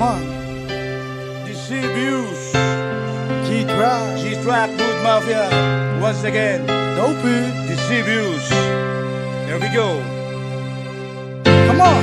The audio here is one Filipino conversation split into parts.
Come on. Decebius, G-Track, Good Mafia. Once again, Dopey. Decebius. Here we go. Come on.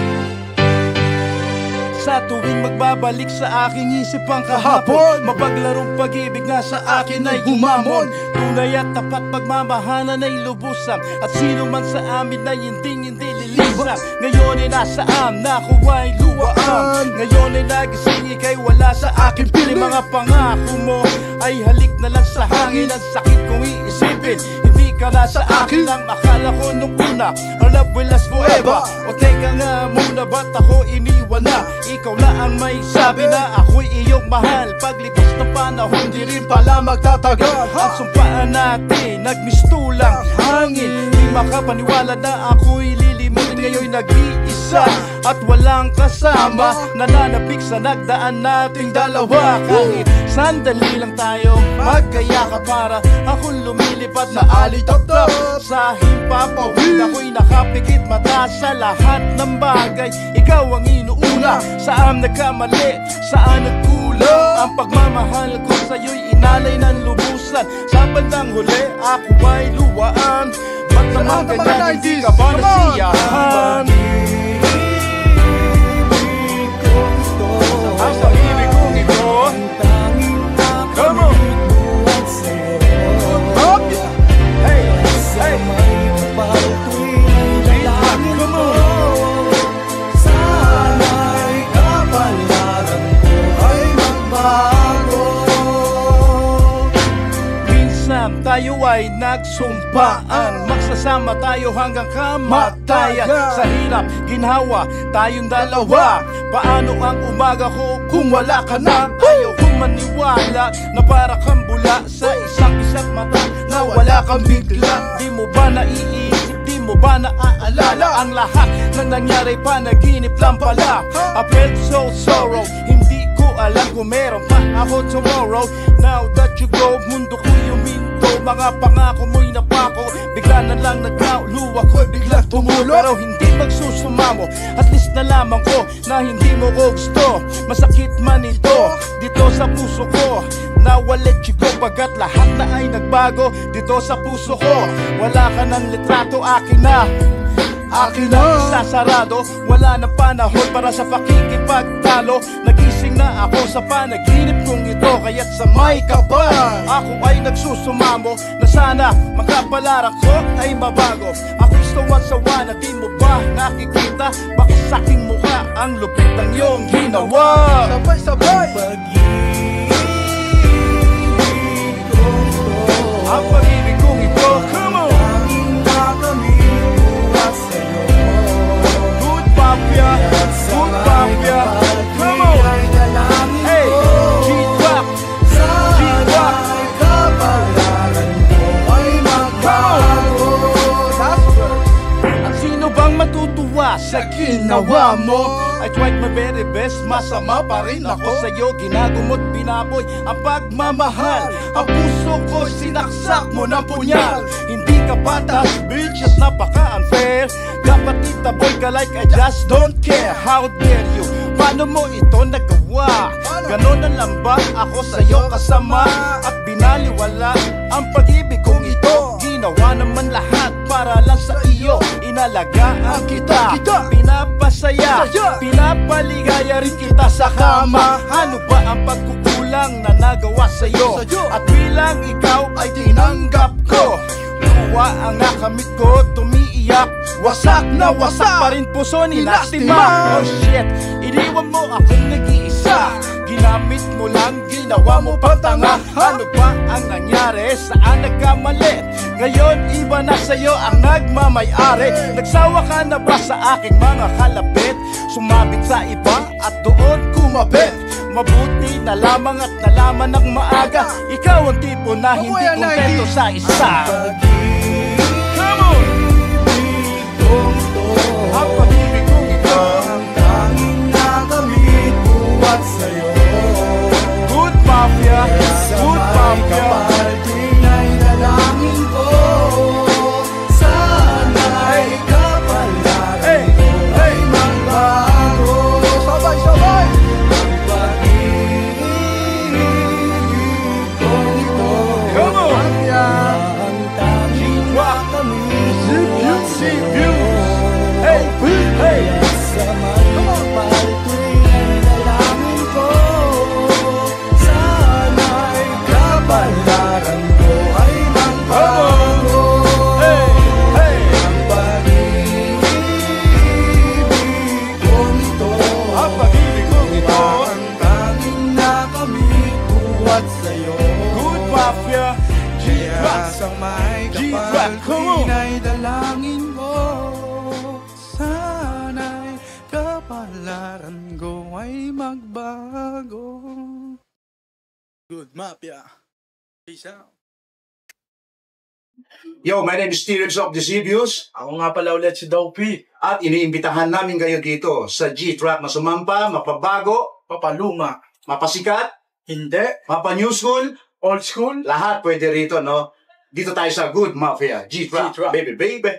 Sa tuwing magbabalik sa aking isip ang kahapon, mapaglarong pag-ibig na sa akin ay gumamon. Tunay at tapat pagmamahalan ay lubusan, at sino man sa amin ay hindi lilisan. Ngayon ay nasaan na ako ay luwaan. Ngayon ay nagising ika'y wala sa akin piling. Mga pangako mo ay halik na lang sa hangin. Ang sakit kong iisipin, hindi ka na sa akin. Ang akala ko nung una, our love will last forever. O teka nga muna, ba't ako iniwan na? Ikaw na ang may sabi na ako'y iyong mahal. Paglipas ng panahon, di rin pala magtatagal. Ang sumpaan natin, nagmistulang hangin. Di makapaniwala na ako'y lilimutin. Ngayon'y nag-iisa at walang kasama. Nananabik sa nagdaan nating dalawa. Kahit sandali lang tayo magkayakap, para akong lumilipad na alitap-tap sa himpapawid. Ako'y nakapikit mata sa lahat ng bagay. Ikaw ang inuuna. Saan nagkamali? Saan nagkulang? Ang pagmamahal ko sa'yo'y inalay ng lubusan. Sa bandang huli, ako ay luwaan. Ba't naman ganyan, hindi ka ba nasiyahan? Ang pag-ibig kong ito, come on! Hey, hey! Come on! Tayo ay nagsumpaan, magsasama tayo hanggang kamatayan. Sa hirap, ginhawa tayong dalawa. Paano ang umaga ko kung wala ka na? Ayaw kong maniwala na para kang bula sa isang mata, na wala kang bigla. Di mo ba naiisip, di mo ba naaalala ang lahat ng nangyari, panaginip lang pala. I felt so sorrow, hindi ko alam kung meron pa ako tomorrow. Now that you go, mundo ko yuminto. Mga pangako mo'y napako, bigla na lang nagkauluwa ko'y bigla tumulo. Pero hindi magsusumamo, at least nalaman ko na hindi mo ko gusto. Masakit man ito dito sa puso ko. Now I'll let you go, bagat lahat na ay nagbago dito sa puso ko. Wala ka ng litrato, akin na isasarado. Wala na panahon para sa pakikipagtalo. Nagising na ako sa panaginip kong ito, kaya't sa may kapal ako ay nagsusumamo na sana magkapalaran ko ay mabago. Ako'y sawa-sawa na di mo ba nakikita? Baka sa aking mukha ang lupit ng iyong ginawa. Sabay-sabay. Ang pag-ibig kong ito, come on! Mafia, Good Mafia, come on! Hey, G-Track, G-Track, come on! At sino bang matutuwa sa ginawa mo? I tried my very best, masama pa rin ako sa'yo. Ginagumot, binaboy ang pagmamahal. Ang puso ko sinaksak mo ng punyal. Hindi ka patas, bitch, at napaka-unfair. Dapat itaboy ka like I just don't care. How dare you? Paano mo ito nagawa? Ganon na lang ba ako sa'yo kasama? At binaliwala ang pag-ibig kong ito. Ginawa naman lahat para lang sa iyo. Inalagaan kita, pinapasaya, pinapaligaya rin kita sa kama. Ano ba ang pagkukulang na nagawa sa'yo? At bilang ikaw ay tinanggap ko, luwa ang nakamit ko, tumiiyak. Wasak na wasak pa rin puso ni Nastima. Oh shit, iniwan mo akong nag-iisa. Ginamit mo lang, ginawa mo pang tanga. Ano ba ang nangyari? Saan nagkamali? Ngayon iba na sa'yo ang nagmamay-ari. Nagsawa ka na ba sa aking mga kalapit? Sumabit sa iba at doon kumabit. Mabuti na lamang at nalaman ng maaga, ikaw ang tipo na hindi kontento sa isa. Come on! Ang pag-ibig kong ito, ang tanging nakamit buwat sa'yo. Good Mafia, Good Mafia. Tinay dalangin ko, sana'y kapalaran ko ay magbago. Sabay-sabay! C-Views. Hey, hey. Sa magmamahal ko'y dalangin ko. Sana'y kapalaran ko ay magbago. Hey, hey. Ang pag-ibig kong ito, Ang pag-ibig kong ito, ang tanging nakamit buhat sa'yo. Good Mafia, Kaya G-Rocks. sa may G-Rock, kapal come ko'y on. naidalangin ko. Sana'y kapalaran ko ay magbago. Good Mafia. Peace out. Yo, my name is Steven of the C-Views Ako nga pala ulit si Dopey. at iniimbitahan namin kayo dito sa G-Track na sumampa, mapabago, Papaluma. mapasikat, Hindi. mapa-new school, Old school. lahat pwede rito, no? Dito tayo sa Good Mafia, G-Track, G-Track. baby, baby.